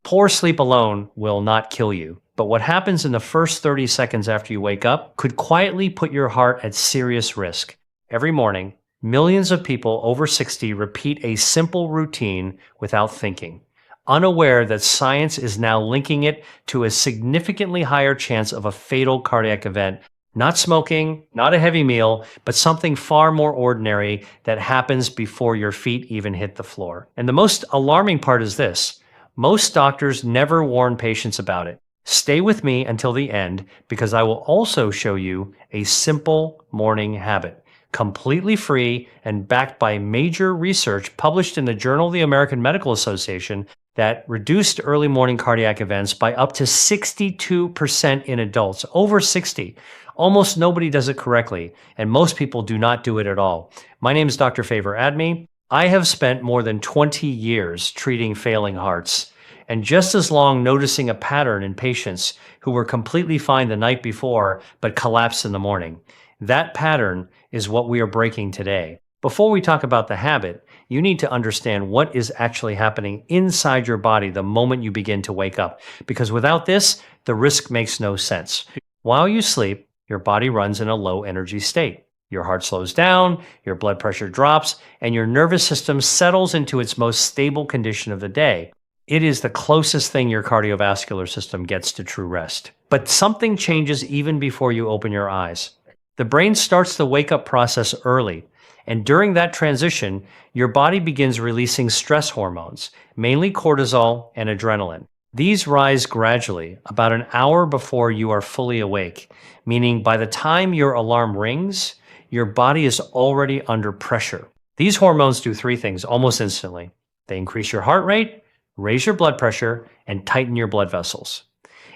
Poor sleep alone will not kill you, but what happens in the first 30 seconds after you wake up could quietly put your heart at serious risk. Every morning, millions of people over 60 repeat a simple routine without thinking, unaware that science is now linking it to a significantly higher chance of a fatal cardiac event. Not smoking, not a heavy meal, but something far more ordinary that happens before your feet even hit the floor. And the most alarming part is this: most doctors never warn patients about it. Stay with me until the end, because I will also show you a simple morning habit, completely free and backed by major research published in the Journal of the American Medical Association, that reduced early morning cardiac events by up to 62% in adults, over 60. Almost nobody does it correctly, and most people do not do it at all. My name is Dr. Favor Admi. I have spent more than 20 years treating failing hearts, and just as long noticing a pattern in patients who were completely fine the night before but collapsed in the morning. That pattern is what we are breaking today. Before we talk about the habit, you need to understand what is actually happening inside your body the moment you begin to wake up, because without this, the risk makes no sense. While you sleep, your body runs in a low energy state. Your heart slows down, your blood pressure drops, and your nervous system settles into its most stable condition of the day. It is the closest thing your cardiovascular system gets to true rest. But something changes even before you open your eyes. The brain starts the wake-up process early, and during that transition, your body begins releasing stress hormones, mainly cortisol and adrenaline. These rise gradually, about an hour before you are fully awake, meaning by the time your alarm rings, your body is already under pressure. These hormones do three things almost instantly. They increase your heart rate, raise your blood pressure, and tighten your blood vessels.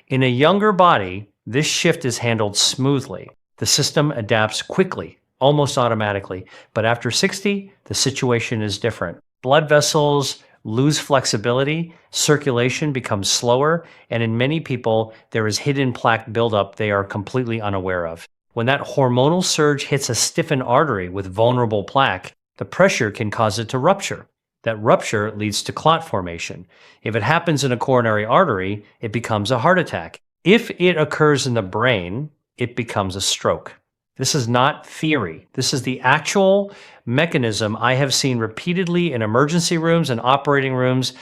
In a younger body, this shift is handled smoothly. The system adapts quickly, almost automatically. But after 60, the situation is different. Blood vessels lose flexibility, circulation becomes slower, and in many people, there is hidden plaque buildup they are completely unaware of. When that hormonal surge hits a stiffened artery with vulnerable plaque, the pressure can cause it to rupture. That rupture leads to clot formation. If it happens in a coronary artery, it becomes a heart attack. If it occurs in the brain, it becomes a stroke. This is not theory. This is the actual mechanism I have seen repeatedly in emergency rooms and operating rooms.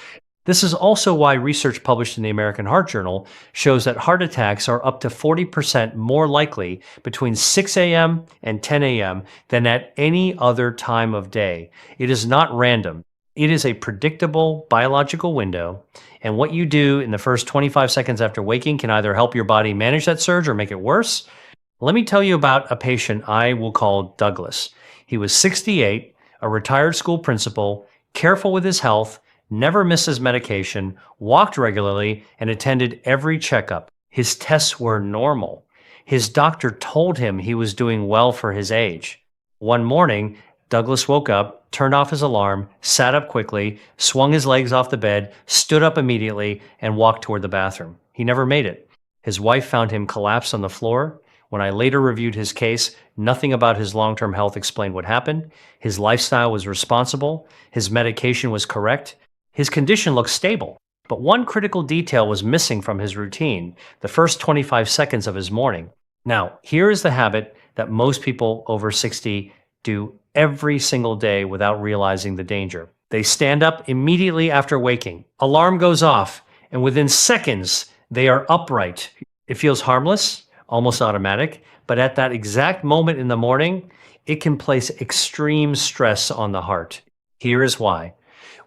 This is also why research published in the American Heart Journal shows that heart attacks are up to 40% more likely between 6 a.m. and 10 a.m. than at any other time of day. It is not random. It is a predictable biological window, and what you do in the first 25 seconds after waking can either help your body manage that surge or make it worse. Let me tell you about a patient I will call Douglas. He was 68, a retired school principal, careful with his health, never missed his medication, walked regularly, and attended every checkup. His tests were normal. His doctor told him he was doing well for his age. One morning, Douglas woke up, turned off his alarm, sat up quickly, swung his legs off the bed, stood up immediately, and walked toward the bathroom. He never made it. His wife found him collapsed on the floor. When I later reviewed his case, nothing about his long-term health explained what happened. His lifestyle was responsible. His medication was correct. His condition looked stable. But one critical detail was missing from his routine, the first 25 seconds of his morning. Now, here is the habit that most people over 60 do every single day without realizing the danger. They stand up immediately after waking. Alarm goes off, and within seconds, they are upright. It feels harmless, almost automatic, but at that exact moment in the morning, it can place extreme stress on the heart. Here is why.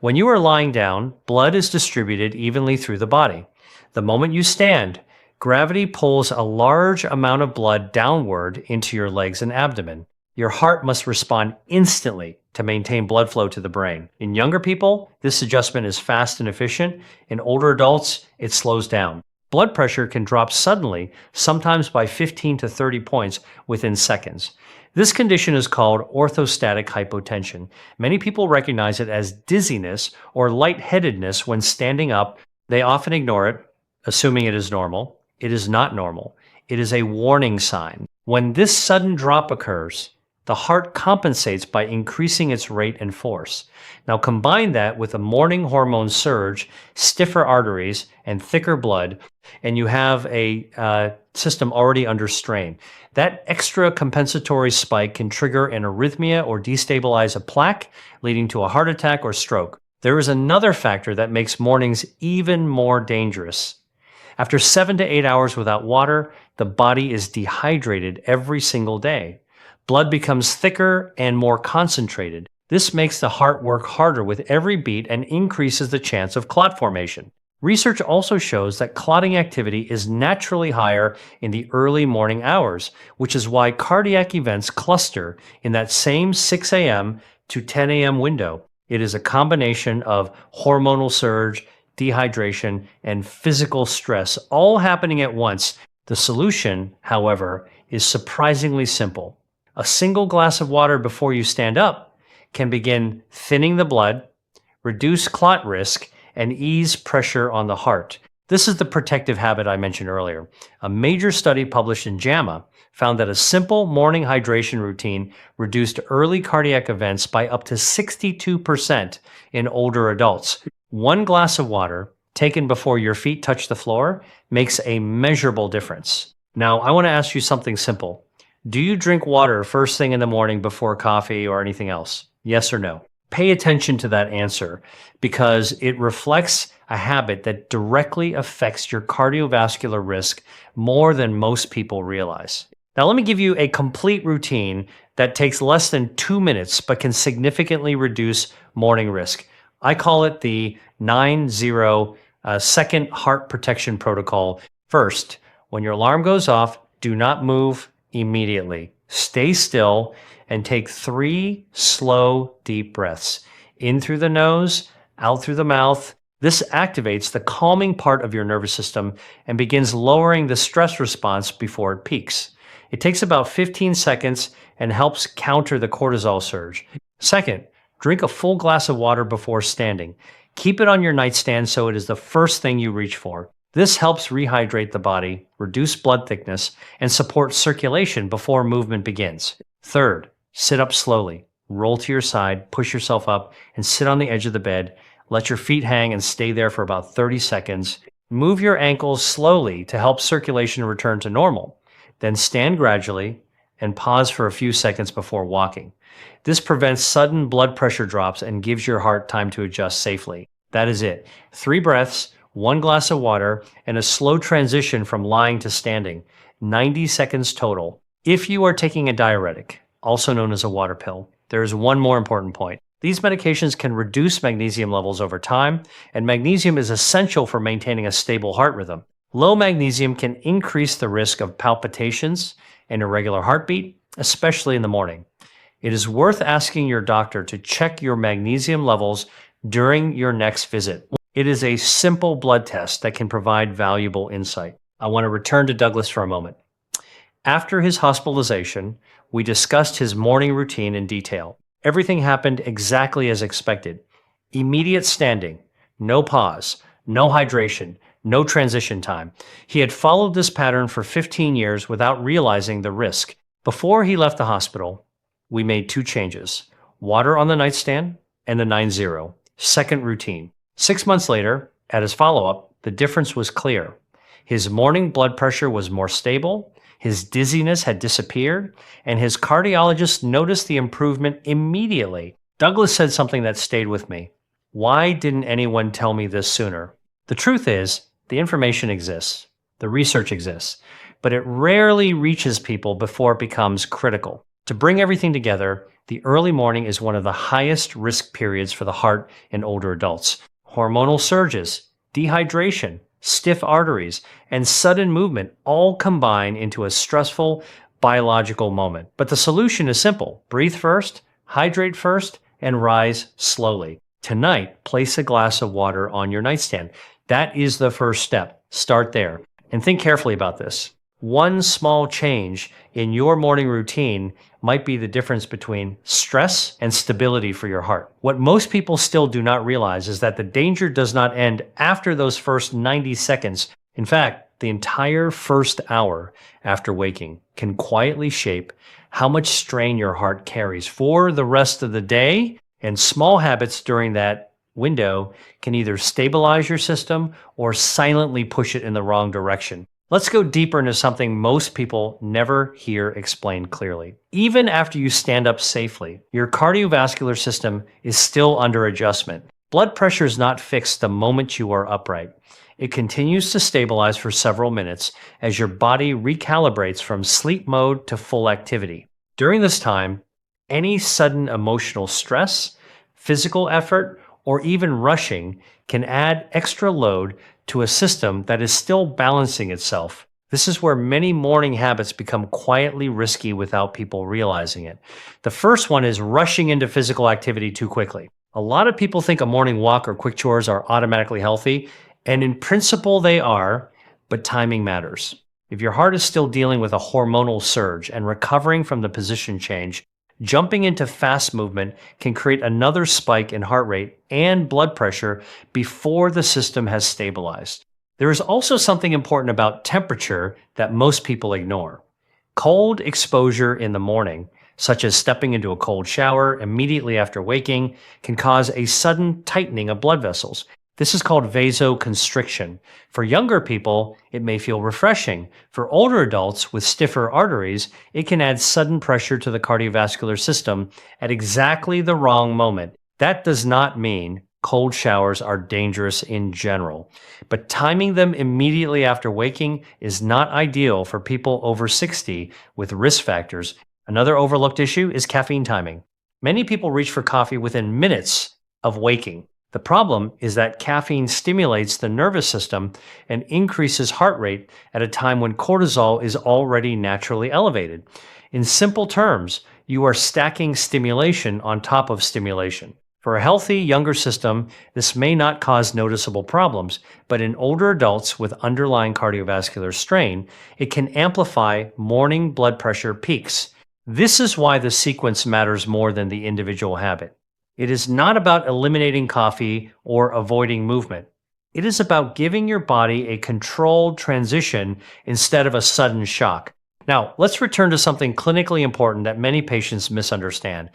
When you are lying down, blood is distributed evenly through the body. The moment you stand, gravity pulls a large amount of blood downward into your legs and abdomen. Your heart must respond instantly to maintain blood flow to the brain. In younger people, this adjustment is fast and efficient. In older adults, it slows down. Blood pressure can drop suddenly, sometimes by 15 to 30 points within seconds. This condition is called orthostatic hypotension. Many people recognize it as dizziness or lightheadedness when standing up. They often ignore it, assuming it is normal. It is not normal. It is a warning sign. When this sudden drop occurs, the heart compensates by increasing its rate and force. Now combine that with a morning hormone surge, stiffer arteries, and thicker blood, and you have a system already under strain. That extra compensatory spike can trigger an arrhythmia or destabilize a plaque, leading to a heart attack or stroke. There is another factor that makes mornings even more dangerous. After 7 to 8 hours without water, the body is dehydrated every single day. Blood becomes thicker and more concentrated. This makes the heart work harder with every beat and increases the chance of clot formation. Research also shows that clotting activity is naturally higher in the early morning hours, which is why cardiac events cluster in that same 6 a.m. to 10 a.m. window. It is a combination of hormonal surge, dehydration, and physical stress all happening at once. The solution, however, is surprisingly simple. A single glass of water before you stand up can begin thinning the blood, reduce clot risk, and ease pressure on the heart. This is the protective habit I mentioned earlier. A major study published in JAMA found that a simple morning hydration routine reduced early cardiac events by up to 62% in older adults. One glass of water taken before your feet touch the floor makes a measurable difference. Now, I want to ask you something simple. Do you drink water first thing in the morning before coffee or anything else? Yes or no? Pay attention to that answer because it reflects a habit that directly affects your cardiovascular risk more than most people realize. Now, let me give you a complete routine that takes less than 2 minutes but can significantly reduce morning risk. I call it the 9-0 second heart protection protocol. First, when your alarm goes off, do not move immediately. Stay still and take 3 slow, deep breaths. In through the nose, out through the mouth. This activates the calming part of your nervous system and begins lowering the stress response before it peaks. It takes about 15 seconds and helps counter the cortisol surge. Second, drink a full glass of water before standing. Keep it on your nightstand so it is the first thing you reach for. This helps rehydrate the body, reduce blood thickness, and support circulation before movement begins. Third, sit up slowly. Roll to your side, push yourself up, and sit on the edge of the bed. Let your feet hang and stay there for about 30 seconds. Move your ankles slowly to help circulation return to normal. Then stand gradually and pause for a few seconds before walking. This prevents sudden blood pressure drops and gives your heart time to adjust safely. That is it. 3 breaths, 1 glass of water, and a slow transition from lying to standing. 90 seconds total. If you are taking a diuretic, also known as a water pill, there is one more important point. These medications can reduce magnesium levels over time, and magnesium is essential for maintaining a stable heart rhythm. Low magnesium can increase the risk of palpitations and irregular heartbeat, especially in the morning. It is worth asking your doctor to check your magnesium levels during your next visit. It is a simple blood test that can provide valuable insight. I want to return to Douglas for a moment. After his hospitalization, we discussed his morning routine in detail. Everything happened exactly as expected. Immediate standing, no pause, no hydration, no transition time. He had followed this pattern for 15 years without realizing the risk. Before he left the hospital, we made 2 changes. Water on the nightstand and the 9-0, second routine. 6 months later, at his follow-up, the difference was clear. His morning blood pressure was more stable, his dizziness had disappeared, and his cardiologist noticed the improvement immediately. Douglas said something that stayed with me. Why didn't anyone tell me this sooner? The truth is, the information exists, the research exists, but it rarely reaches people before it becomes critical. To bring everything together, the early morning is one of the highest risk periods for the heart in older adults. Hormonal surges, dehydration, stiff arteries, and sudden movement all combine into a stressful biological moment. But the solution is simple. Breathe first, hydrate first, and rise slowly. Tonight, place a glass of water on your nightstand. That is the first step. Start there. And think carefully about this. One small change in your morning routine might be the difference between stress and stability for your heart. What most people still do not realize is that the danger does not end after those first 90 seconds. In fact, the entire first hour after waking can quietly shape how much strain your heart carries for the rest of the day. And small habits during that window can either stabilize your system or silently push it in the wrong direction. Let's go deeper into something most people never hear explained clearly. Even after you stand up safely, your cardiovascular system is still under adjustment. Blood pressure is not fixed the moment you are upright. It continues to stabilize for several minutes as your body recalibrates from sleep mode to full activity. During this time, any sudden emotional stress, physical effort, or even rushing can add extra load to a system that is still balancing itself. This is where many morning habits become quietly risky without people realizing it. The first one is rushing into physical activity too quickly. A lot of people think a morning walk or quick chores are automatically healthy, and in principle they are, but timing matters. If your heart is still dealing with a hormonal surge and recovering from the position change, jumping into fast movement can create another spike in heart rate and blood pressure before the system has stabilized. There is also something important about temperature that most people ignore. Cold exposure in the morning, such as stepping into a cold shower immediately after waking, can cause a sudden tightening of blood vessels. This is called vasoconstriction. For younger people, it may feel refreshing. For older adults with stiffer arteries, it can add sudden pressure to the cardiovascular system at exactly the wrong moment. That does not mean cold showers are dangerous in general, but timing them immediately after waking is not ideal for people over 60 with risk factors. Another overlooked issue is caffeine timing. Many people reach for coffee within minutes of waking. The problem is that caffeine stimulates the nervous system and increases heart rate at a time when cortisol is already naturally elevated. In simple terms, you are stacking stimulation on top of stimulation. For a healthy, younger system, this may not cause noticeable problems, but in older adults with underlying cardiovascular strain, it can amplify morning blood pressure peaks. This is why the sequence matters more than the individual habit. It is not about eliminating coffee or avoiding movement. It is about giving your body a controlled transition instead of a sudden shock. Now, let's return to something clinically important that many patients misunderstand: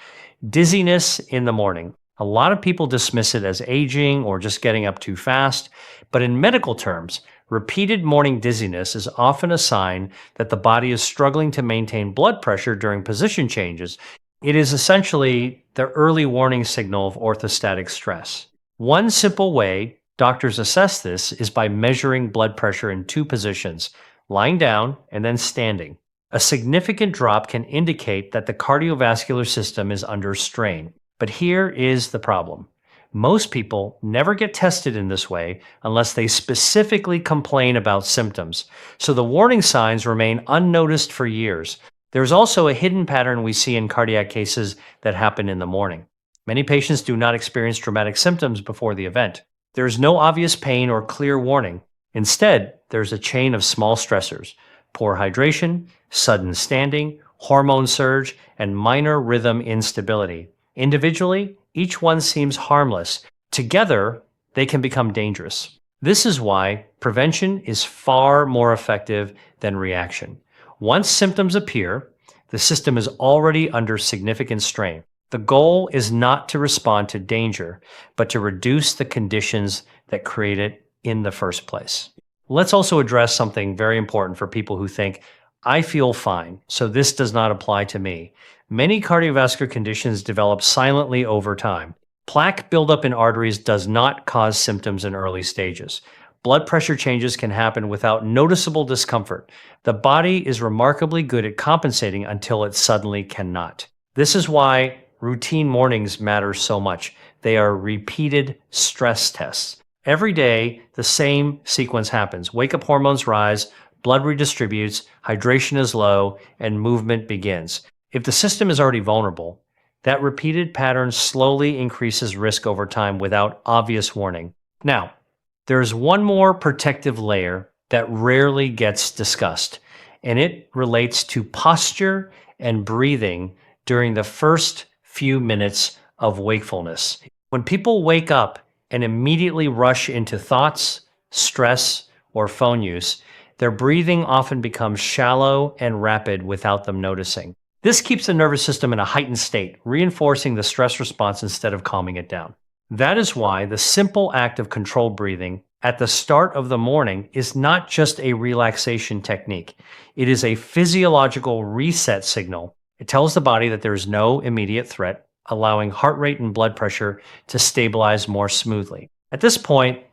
dizziness in the morning. A lot of people dismiss it as aging or just getting up too fast, but in medical terms, repeated morning dizziness is often a sign that the body is struggling to maintain blood pressure during position changes. It is essentially the early warning signal of orthostatic stress. One simple way doctors assess this is by measuring blood pressure in two positions, lying down and then standing. A significant drop can indicate that the cardiovascular system is under strain. But here is the problem. Most people never get tested in this way unless they specifically complain about symptoms, so the warning signs remain unnoticed for years. There's also a hidden pattern we see in cardiac cases that happen in the morning. Many patients do not experience dramatic symptoms before the event. There is no obvious pain or clear warning. Instead, there's a chain of small stressors: poor hydration, sudden standing, hormone surge, and minor rhythm instability. Individually, each one seems harmless. Together, they can become dangerous. This is why prevention is far more effective than reaction. Once symptoms appear, the system is already under significant strain. The goal is not to respond to danger, but to reduce the conditions that create it in the first place. Let's also address something very important for people who think, I feel fine, so this does not apply to me. Many cardiovascular conditions develop silently over time. Plaque buildup in arteries does not cause symptoms in early stages. Blood pressure changes can happen without noticeable discomfort. The body is remarkably good at compensating until it suddenly cannot. This is why routine mornings matter so much. They are repeated stress tests. Every day, the same sequence happens. Wake-up hormones rise, blood redistributes, hydration is low, and movement begins. If the system is already vulnerable, that repeated pattern slowly increases risk over time without obvious warning. Now, there is one more protective layer that rarely gets discussed, and it relates to posture and breathing during the first few minutes of wakefulness. When people wake up and immediately rush into thoughts, stress, or phone use, their breathing often becomes shallow and rapid without them noticing. This keeps the nervous system in a heightened state, reinforcing the stress response instead of calming it down. That is why the simple act of controlled breathing at the start of the morning is not just a relaxation technique. It is a physiological reset signal. It tells the body that there is no immediate threat, allowing heart rate and blood pressure to stabilize more smoothly. At this point,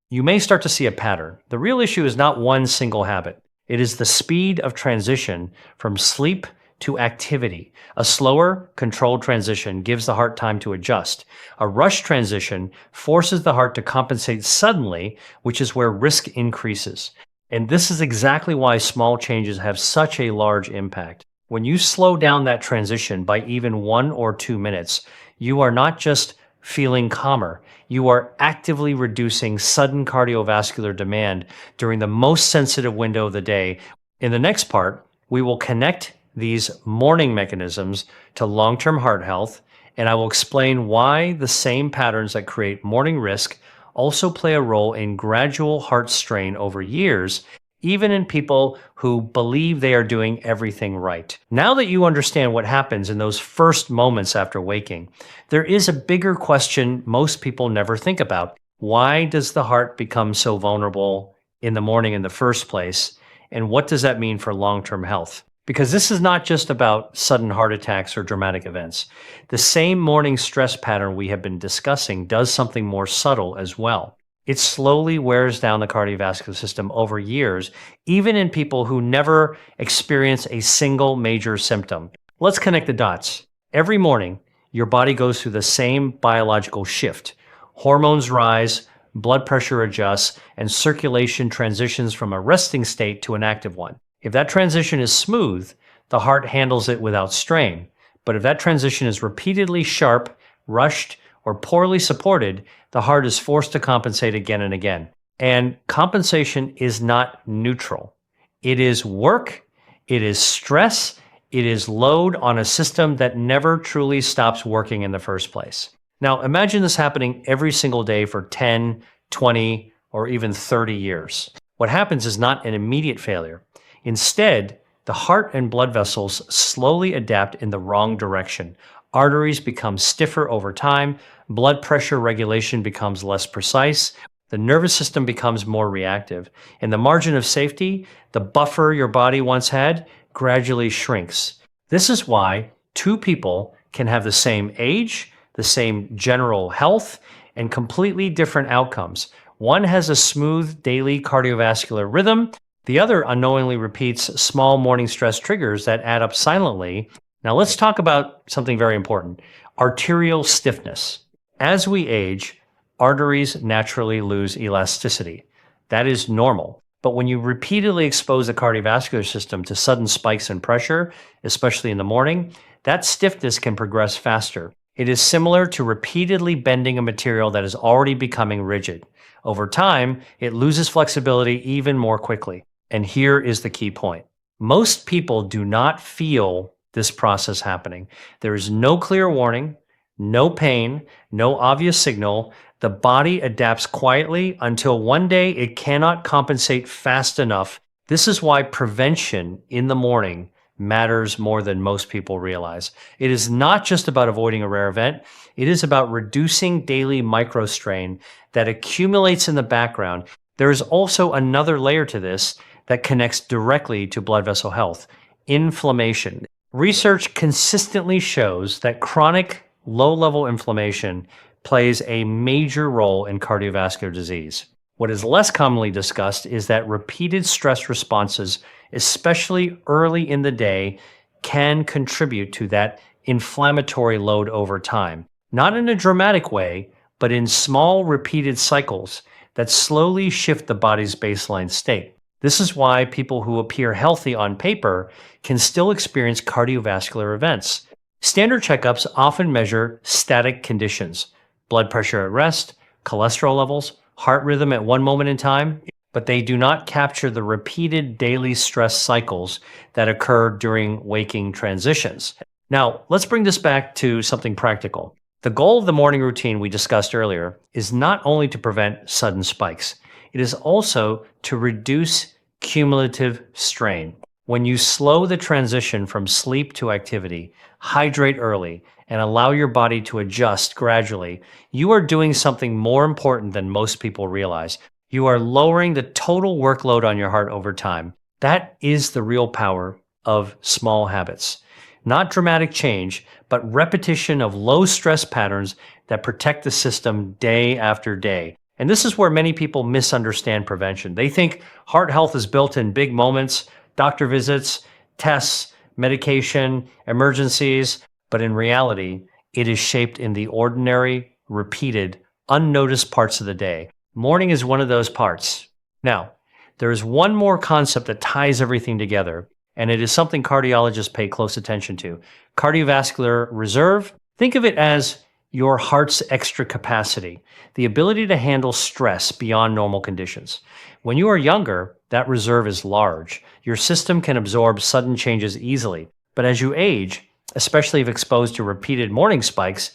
you may start to see a pattern. The real issue is not one single habit. It is the speed of transition from sleep to activity. A slower, controlled transition gives the heart time to adjust. A rush transition forces the heart to compensate suddenly, which is where risk increases. And this is exactly why small changes have such a large impact. When you slow down that transition by even 1 or 2 minutes, you are not just feeling calmer, you are actively reducing sudden cardiovascular demand during the most sensitive window of the day. In the next part, we will connect these morning mechanisms to long-term heart health, and I will explain why the same patterns that create morning risk also play a role in gradual heart strain over years, even in people who believe they are doing everything right. Now that you understand what happens in those first moments after waking, there is a bigger question most people never think about. Why does the heart become so vulnerable in the morning in the first place? And what does that mean for long-term health? Because this is not just about sudden heart attacks or dramatic events. The same morning stress pattern we have been discussing does something more subtle as well. It slowly wears down the cardiovascular system over years, even in people who never experience a single major symptom. Let's connect the dots. Every morning, your body goes through the same biological shift. Hormones rise, blood pressure adjusts, and circulation transitions from a resting state to an active one. If that transition is smooth, the heart handles it without strain. But if that transition is repeatedly sharp, rushed, or poorly supported, the heart is forced to compensate again and again. And compensation is not neutral. It is work, it is stress, it is load on a system that never truly stops working in the first place. Now, imagine this happening every single day for 10, 20, or even 30 years. What happens is not an immediate failure. Instead, the heart and blood vessels slowly adapt in the wrong direction. Arteries become stiffer over time, blood pressure regulation becomes less precise, the nervous system becomes more reactive, and the margin of safety, the buffer your body once had, gradually shrinks. This is why two people can have the same age, the same general health, and completely different outcomes. One has a smooth daily cardiovascular rhythm. The other unknowingly repeats small morning stress triggers that add up silently. Now let's talk about something very important, arterial stiffness. As we age, arteries naturally lose elasticity. That is normal. But when you repeatedly expose the cardiovascular system to sudden spikes in pressure, especially in the morning, that stiffness can progress faster. It is similar to repeatedly bending a material that is already becoming rigid. Over time, it loses flexibility even more quickly. And here is the key point. Most people do not feel this process happening. There is no clear warning, no pain, no obvious signal. The body adapts quietly until one day it cannot compensate fast enough. This is why prevention in the morning matters more than most people realize. It is not just about avoiding a rare event. It is about reducing daily microstrain that accumulates in the background. There is also another layer to this that connects directly to blood vessel health, inflammation. Research consistently shows that chronic low-level inflammation plays a major role in cardiovascular disease. What is less commonly discussed is that repeated stress responses, especially early in the day, can contribute to that inflammatory load over time. Not in a dramatic way, but in small repeated cycles that slowly shift the body's baseline state. This is why people who appear healthy on paper can still experience cardiovascular events. Standard checkups often measure static conditions, blood pressure at rest, cholesterol levels, heart rhythm at one moment in time, but they do not capture the repeated daily stress cycles that occur during waking transitions. Now, let's bring this back to something practical. The goal of the morning routine we discussed earlier is not only to prevent sudden spikes, it is also to reduce cumulative strain. When you slow the transition from sleep to activity, hydrate early, and allow your body to adjust gradually, you are doing something more important than most people realize. You are lowering the total workload on your heart over time. That is the real power of small habits. Not dramatic change, but repetition of low stress patterns that protect the system day after day. And this is where many people misunderstand prevention. They think heart health is built in big moments, doctor visits, tests, medication, emergencies, but in reality, it is shaped in the ordinary, repeated, unnoticed parts of the day. Morning is one of those parts. Now, there is one more concept that ties everything together, and it is something cardiologists pay close attention to. Cardiovascular reserve, think of it as your heart's extra capacity, the ability to handle stress beyond normal conditions. When you are younger, that reserve is large. Your system can absorb sudden changes easily. But as you age, especially if exposed to repeated morning spikes,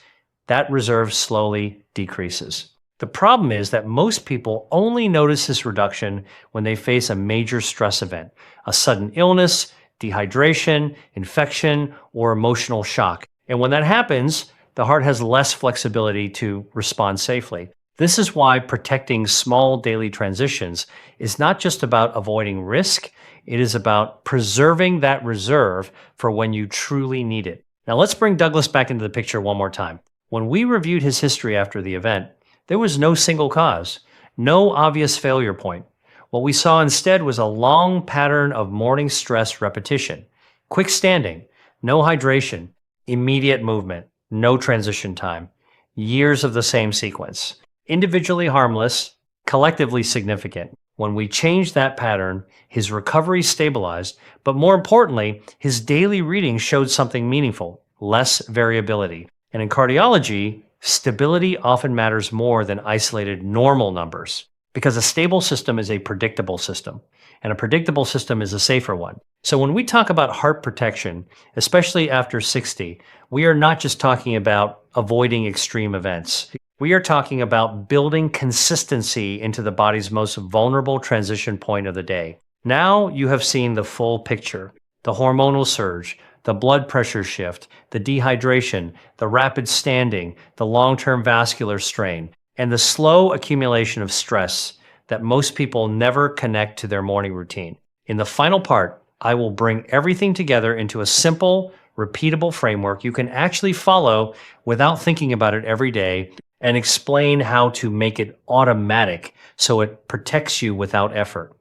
that reserve slowly decreases. The problem is that most people only notice this reduction when they face a major stress event, a sudden illness, dehydration, infection, or emotional shock. And when that happens, the heart has less flexibility to respond safely. This is why protecting small daily transitions is not just about avoiding risk, it is about preserving that reserve for when you truly need it. Now let's bring Douglas back into the picture one more time. When we reviewed his history after the event, there was no single cause, no obvious failure point. What we saw instead was a long pattern of morning stress repetition, quick standing, no hydration, immediate movement, no transition time, years of the same sequence. Individually harmless, collectively significant. When we changed that pattern, his recovery stabilized, but more importantly, his daily readings showed something meaningful, less variability. And in cardiology, stability often matters more than isolated normal numbers, because a stable system is a predictable system, and a predictable system is a safer one. So when we talk about heart protection, especially after 60, we are not just talking about avoiding extreme events. We are talking about building consistency into the body's most vulnerable transition point of the day. Now you have seen the full picture, the hormonal surge, the blood pressure shift, the dehydration, the rapid standing, the long-term vascular strain, and the slow accumulation of stress that most people never connect to their morning routine. In the final part, I will bring everything together into a simple, repeatable framework you can actually follow without thinking about it every day, and explain how to make it automatic so it protects you without effort.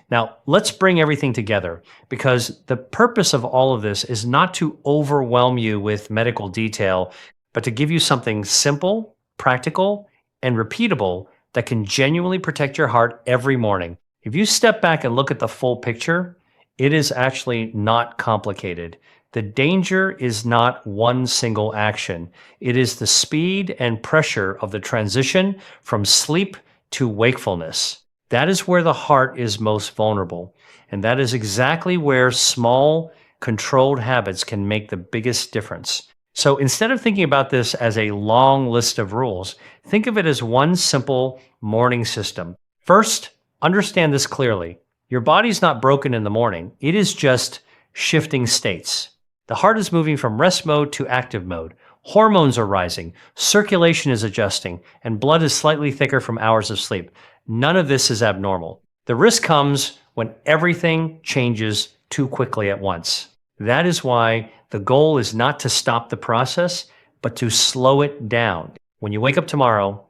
Now, let's bring everything together, because the purpose of all of this is not to overwhelm you with medical detail, but to give you something simple, practical, and repeatable that can genuinely protect your heart every morning. If you step back and look at the full picture, it is actually not complicated. The danger is not one single action. It is the speed and pressure of the transition from sleep to wakefulness. That is where the heart is most vulnerable. And that is exactly where small, controlled habits can make the biggest difference. So instead of thinking about this as a long list of rules, think of it as one simple morning system. First, understand this clearly. Your body's not broken in the morning. It is just shifting states. The heart is moving from rest mode to active mode. Hormones are rising, circulation is adjusting, and blood is slightly thicker from hours of sleep. None of this is abnormal. The risk comes when everything changes too quickly at once. That is why the goal is not to stop the process, but to slow it down. When you wake up tomorrow,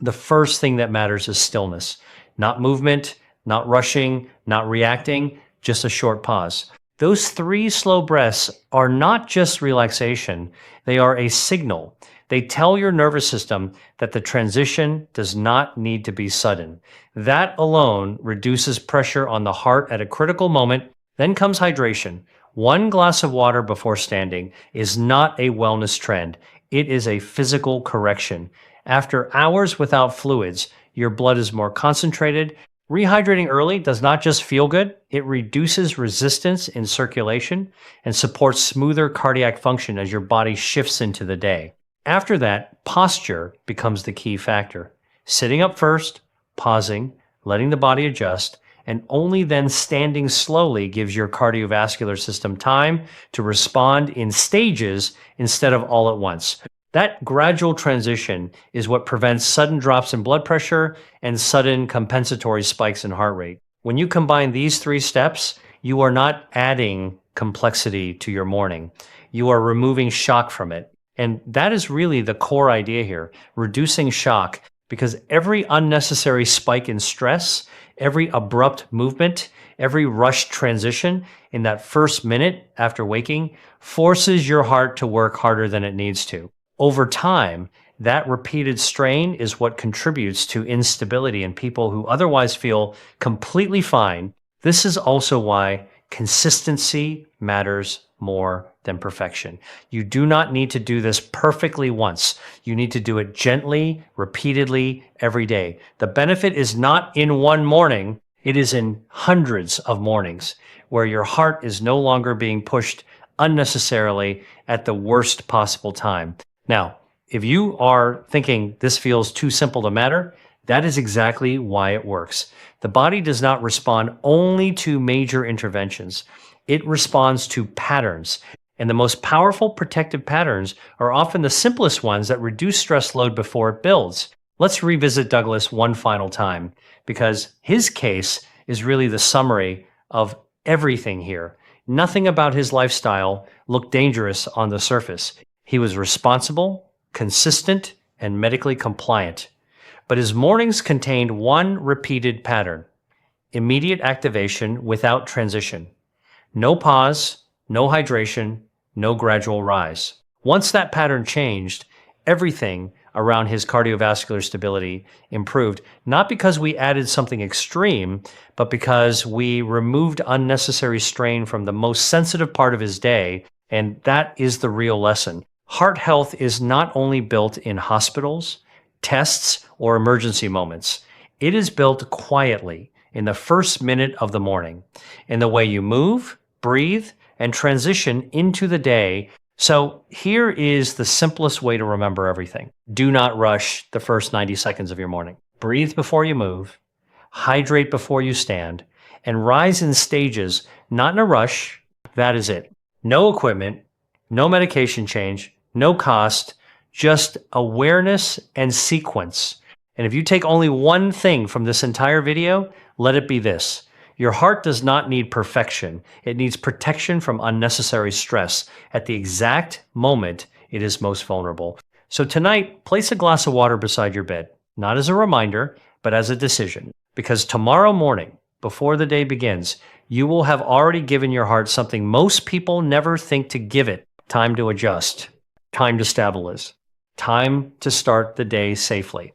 the first thing that matters is stillness. Not movement, not rushing, not reacting, just a short pause. Those 3 slow breaths are not just relaxation, they are a signal. They tell your nervous system that the transition does not need to be sudden. That alone reduces pressure on the heart at a critical moment. Then comes hydration. 1 glass of water before standing is not a wellness trend. It is a physical correction. After hours without fluids, your blood is more concentrated. Rehydrating early does not just feel good, it reduces resistance in circulation and supports smoother cardiac function as your body shifts into the day. After that, posture becomes the key factor. Sitting up first, pausing, letting the body adjust, and only then standing slowly gives your cardiovascular system time to respond in stages instead of all at once. That gradual transition is what prevents sudden drops in blood pressure and sudden compensatory spikes in heart rate. When you combine these three steps, you are not adding complexity to your morning. You are removing shock from it. And that is really the core idea here, reducing shock, because every unnecessary spike in stress, every abrupt movement, every rushed transition in that first minute after waking forces your heart to work harder than it needs to. Over time, that repeated strain is what contributes to instability in people who otherwise feel completely fine. This is also why consistency matters more than perfection. You do not need to do this perfectly once. You need to do it gently, repeatedly, every day. The benefit is not in one morning. It is in hundreds of mornings where your heart is no longer being pushed unnecessarily at the worst possible time. Now, if you are thinking this feels too simple to matter, that is exactly why it works. The body does not respond only to major interventions. It responds to patterns. And the most powerful protective patterns are often the simplest ones that reduce stress load before it builds. Let's revisit Douglas one final time, because his case is really the summary of everything here. Nothing about his lifestyle looked dangerous on the surface. He was responsible, consistent, and medically compliant. But his mornings contained one repeated pattern: immediate activation without transition. No pause, no hydration, no gradual rise. Once that pattern changed, everything around his cardiovascular stability improved, not because we added something extreme, but because we removed unnecessary strain from the most sensitive part of his day, and that is the real lesson. Heart health is not only built in hospitals, tests, or emergency moments. It is built quietly in the first minute of the morning, in the way you move, breathe, and transition into the day. So here is the simplest way to remember everything. Do not rush the first 90 seconds of your morning. Breathe before you move, hydrate before you stand, and rise in stages, not in a rush. That is it. No equipment, no medication change, no cost, just awareness and sequence. And if you take only one thing from this entire video, let it be this. Your heart does not need perfection. It needs protection from unnecessary stress at the exact moment it is most vulnerable. So tonight, place a glass of water beside your bed, not as a reminder, but as a decision. Because tomorrow morning, before the day begins, you will have already given your heart something most people never think to give it: time to adjust, time to stabilize, time to start the day safely.